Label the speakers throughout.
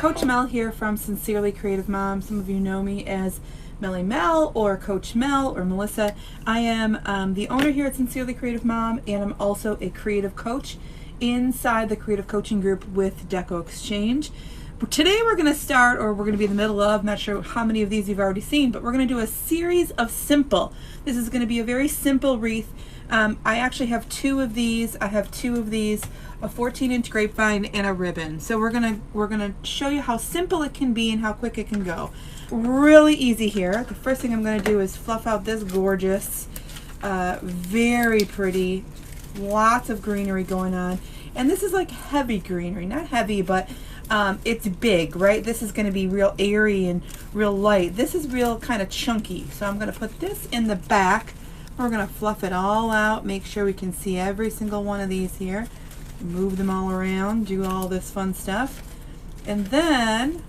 Speaker 1: Coach Mel here from Sincerely Creative Mom. Some of you know me as Melly Mel or Coach Mel or Melissa. I am the owner here at Sincerely Creative Mom, and I'm also a creative coach inside the creative coaching group with Deco Exchange. Today we're going to start, or we're going to be in the middle of, I'm not sure how many of these you've already seen, but we're going to do a series of simple. This is going to be a very simple wreath. I actually have two of these. I have two of these, a 14-inch grapevine and a ribbon. So we're gonna show you how simple it can be and how quick it can go. Really easy here. The first thing I'm going to do is fluff out this gorgeous, very pretty, lots of greenery going on. And this is like heavy greenery, not heavy, but it's big, right? This is going to be real airy and real light. This is real kind of chunky. So I'm going to put this in the back. We're going to fluff it all out, make sure we can see every single one of these here. Move them all around, do all this fun stuff. And then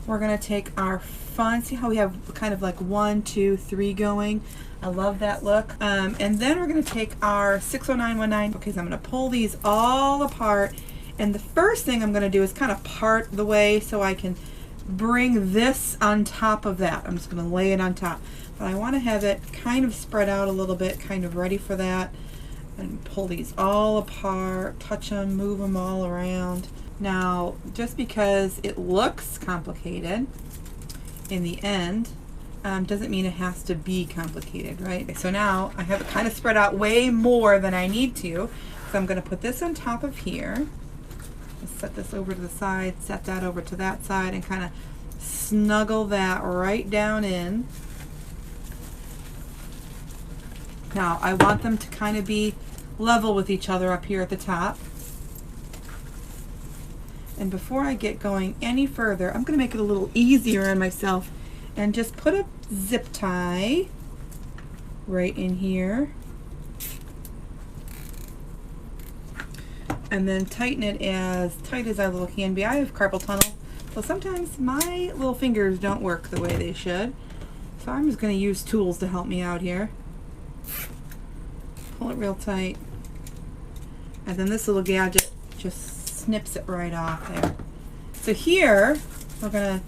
Speaker 1: we're going to take our fun, see how we have kind of like 1, 2, 3 going. I love that look. And then we're going to take our 60919. Okay, so I'm going to pull these all apart. And the first thing I'm going to do is kind of part the way so I can bring this on top of that. I'm just going to lay it on top. But I want to have it kind of spread out a little bit, kind of ready for that. And pull these all apart, touch them, move them all around. Now, just because it looks complicated in the end, doesn't mean it has to be complicated, right? So now I have it kind of spread out way more than I need to. So I'm going to put this on top of here. Just set this over to the side, set that over to that side, and kind of snuggle that right down in. Now, I want them to kind of be level with each other up here at the top. And before I get going any further, I'm going to make it a little easier on myself and just put a zip tie right in here. And then tighten it as tight as our little can be. I have carpal tunnel, so sometimes my little fingers don't work the way they should. So I'm just going to use tools to help me out here. Pull it real tight, and then this little gadget just snips it right off there. So here we're going to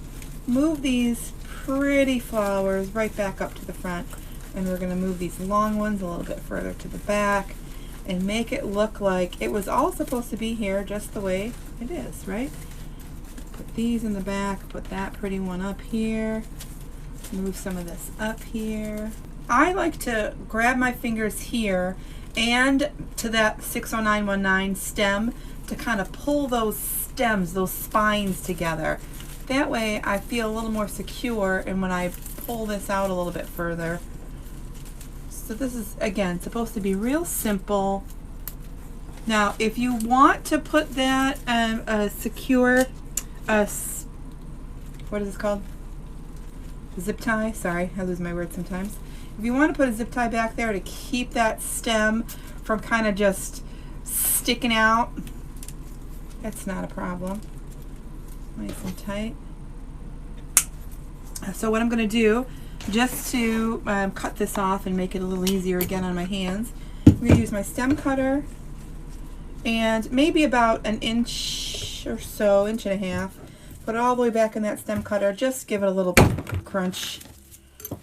Speaker 1: move these pretty flowers right back up to the front, and we're going to move these long ones a little bit further to the back and make it look like it was all supposed to be here just the way it is, right? Put these in the back, put that pretty one up here, move some of this up here. I like to grab my fingers here and to that 60919 stem to kind of pull those stems, those spines together. That way I feel a little more secure, and when I pull this out a little bit further. So this is, again, supposed to be real simple. Now, if you want to put that secure, what is this called? Zip tie. Sorry, I lose my words sometimes. If you want to put a zip tie back there to keep that stem from kind of just sticking out, that's not a problem. Nice and tight. So what I'm going to do, just to cut this off and make it a little easier again on my hands, I'm going to use my stem cutter and maybe about an inch or so, inch and a half. Put it all the way back in that stem cutter. Just give it a little crunch.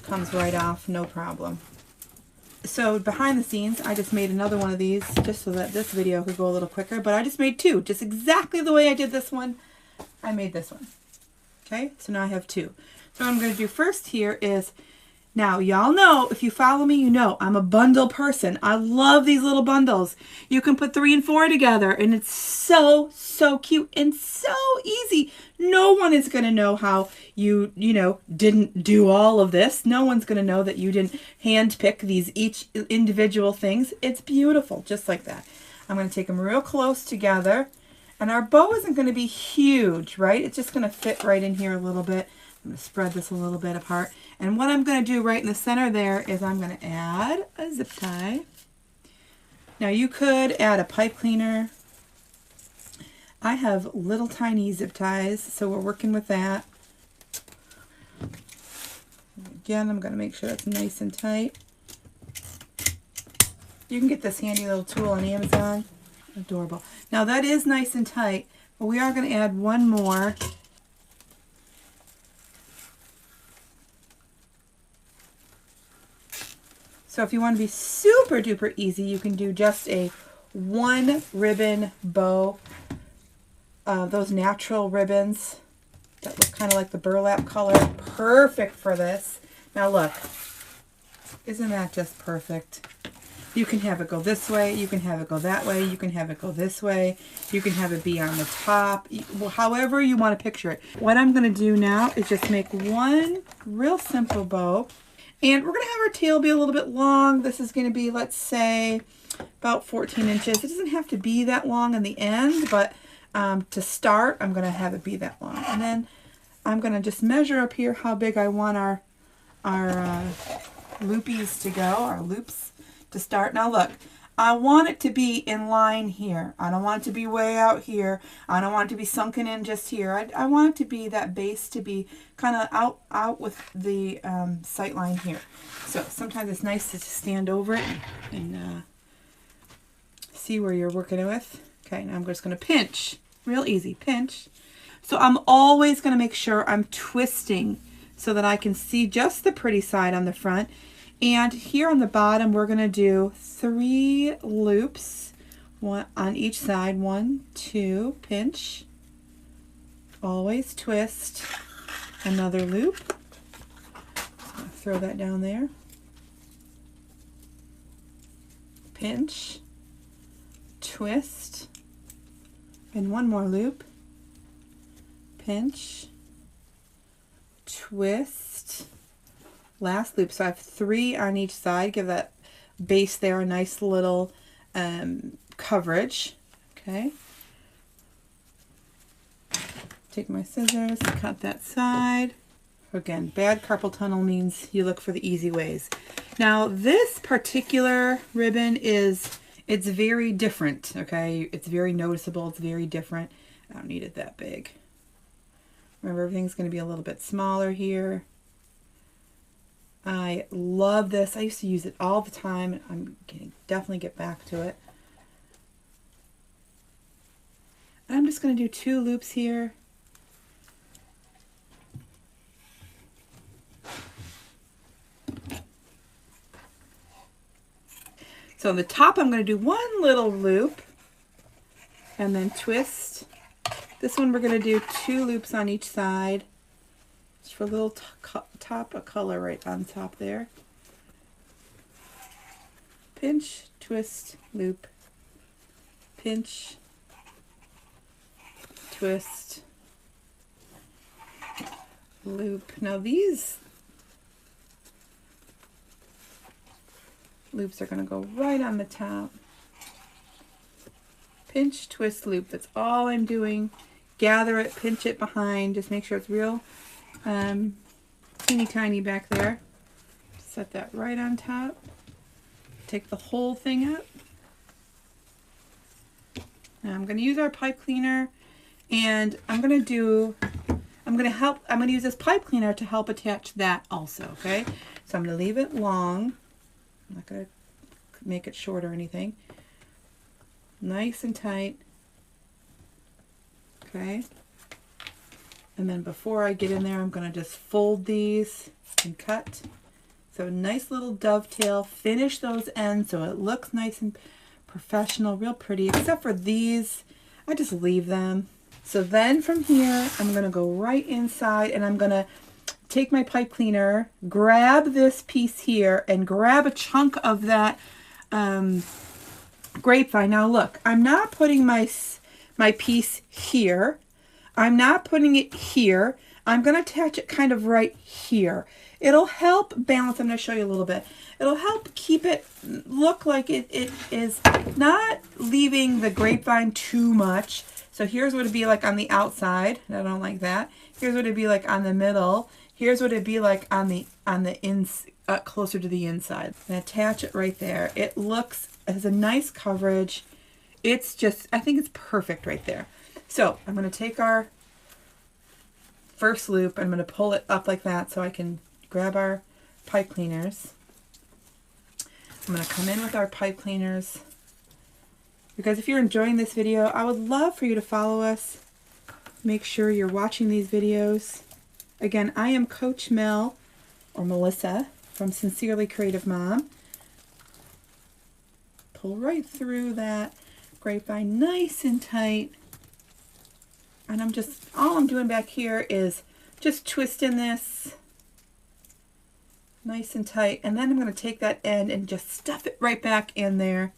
Speaker 1: Comes right off, no problem. So behind the scenes, I just made another one of these just so that this video could go a little quicker, but I just made two, just exactly the way I did this one. I made this one. Okay, so now I have two. So what I'm going to do first here is, now y'all know, if you follow me, you know I'm a bundle person. I love these little bundles. You can put 3 and 4 together, and it's so cute and so easy. No one is going to know how you didn't do all of this. No one's going to know that you didn't hand pick these each individual things. It's beautiful, just like that. I'm going to take them real close together, and our bow isn't going to be huge, right? It's just going to fit right in here a little bit. I'm going to spread this a little bit apart. And what I'm going to do right in the center there is I'm going to add a zip tie. Now you could add a pipe cleaner. I have little tiny zip ties, so we're working with that. Again, I'm going to make sure that's nice and tight. You can get this handy little tool on Amazon. Adorable. Now that is nice and tight. we are going to add one more. So if you want to be super duper easy, you can do just a one ribbon bow. Those natural ribbons that look kind of like the burlap color. Perfect for this. Now look, isn't that just perfect? You can have it go this way, you can have it go that way, you can have it go this way, you can have it be on the top, however you want to picture it. What I'm going to do now is just make one real simple bow. And we're going to have our tail be a little bit long. This is going to be, let's say, about 14 inches. It doesn't have to be that long in the end, but to start, I'm going to have it be that long. And then I'm going to just measure up here how big I want our loopies to go, our loops to start. Now look, I want it to be in line here. I don't want it to be way out here. I don't want it to be sunken in just here. I want it to be that base to be kind of out with the sight line here. So sometimes it's nice to stand over it and see where you're working with. Okay, now I'm just going to pinch. Real easy, pinch. So I'm always going to make sure I'm twisting so that I can see just the pretty side on the front. And here on the bottom, we're going to do 3 loops, one on each side. 1, 2, pinch, always twist, another loop. So throw that down there. Pinch, twist, and one more loop. Pinch, twist, last loop. So I have 3 on each side. Give that base there a nice little coverage. Okay. Take my scissors, cut that side. Again, bad carpal tunnel means you look for the easy ways. Now this particular ribbon it's very different. Okay, it's very noticeable. It's very different. I don't need it that big. Remember, everything's going to be a little bit smaller here. I love this. I used to use it all the time. I'm going to definitely get back to it. I'm just going to do 2 loops here. So on the top, I'm going to do 1 little loop and then twist. This one we're going to do 2 loops on each side. Just for a little top of color right on top there. Pinch, twist, loop. Pinch, twist, loop. Now these loops are going to go right on the top. Pinch, twist, loop. That's all I'm doing. Gather it, pinch it behind. Just make sure it's real teeny tiny back there. Set that right on top. Take the whole thing up. Now I'm going to use our pipe cleaner, and I'm going to use this pipe cleaner to help attach that also, okay? So I'm going to leave it long. I'm not going to make it short or anything. Nice and tight. Okay. And then before I get in there, I'm going to just fold these and cut. So a nice little dovetail. Finish those ends so it looks nice and professional, real pretty. Except for these, I just leave them. So then from here, I'm going to go right inside, and I'm going to take my pipe cleaner, grab this piece here, and grab a chunk of that grapevine. Now look, I'm not putting my piece here. I'm not putting it here. I'm going to attach it kind of right here. It'll help balance. I'm going to show you a little bit. It'll help keep it look like it is not leaving the grapevine too much. So here's what it'd be like on the outside. I don't like that. Here's what it'd be like on the middle. Here's what it'd be like on the closer to the inside. And attach it right there. It has a nice coverage. It's just, I think it's perfect right there. So I'm going to take our first loop, and I'm going to pull it up like that so I can grab our pipe cleaners. I'm going to come in with our pipe cleaners, because if you're enjoying this video, I would love for you to follow us Make sure you're watching these videos. Again, I am Coach Mel, or Melissa, from Sincerely Creative Mom. Pull right through that grapevine nice and tight. And all I'm doing back here is just twisting this nice and tight. And then I'm going to take that end and just stuff it right back in there.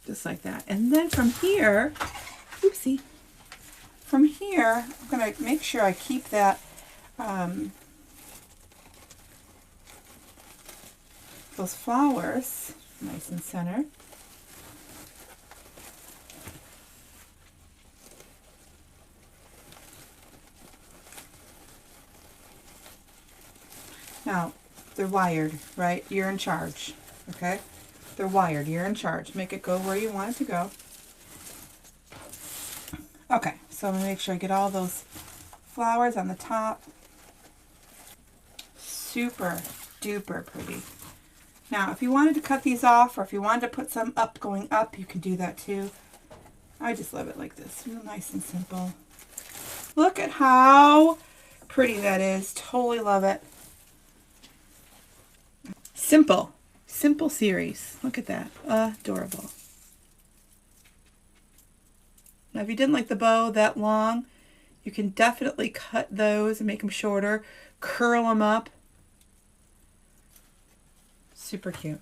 Speaker 1: Just like that. And then from here, oopsie, from here, I'm going to make sure I keep that those flowers nice and center. Now, they're wired, right? You're in charge, okay? They're wired. You're in charge. Make it go where you want it to go. Okay, so I'm going to make sure I get all those flowers on the top. Super duper pretty. Now, if you wanted to cut these off, or if you wanted to put some up going up, you could do that too. I just love it like this. Real nice and simple. Look at how pretty that is. Totally love it. Simple. Simple series. Look at that. Adorable. Now, if you didn't like the bow that long, you can definitely cut those and make them shorter. Curl them up. Super cute.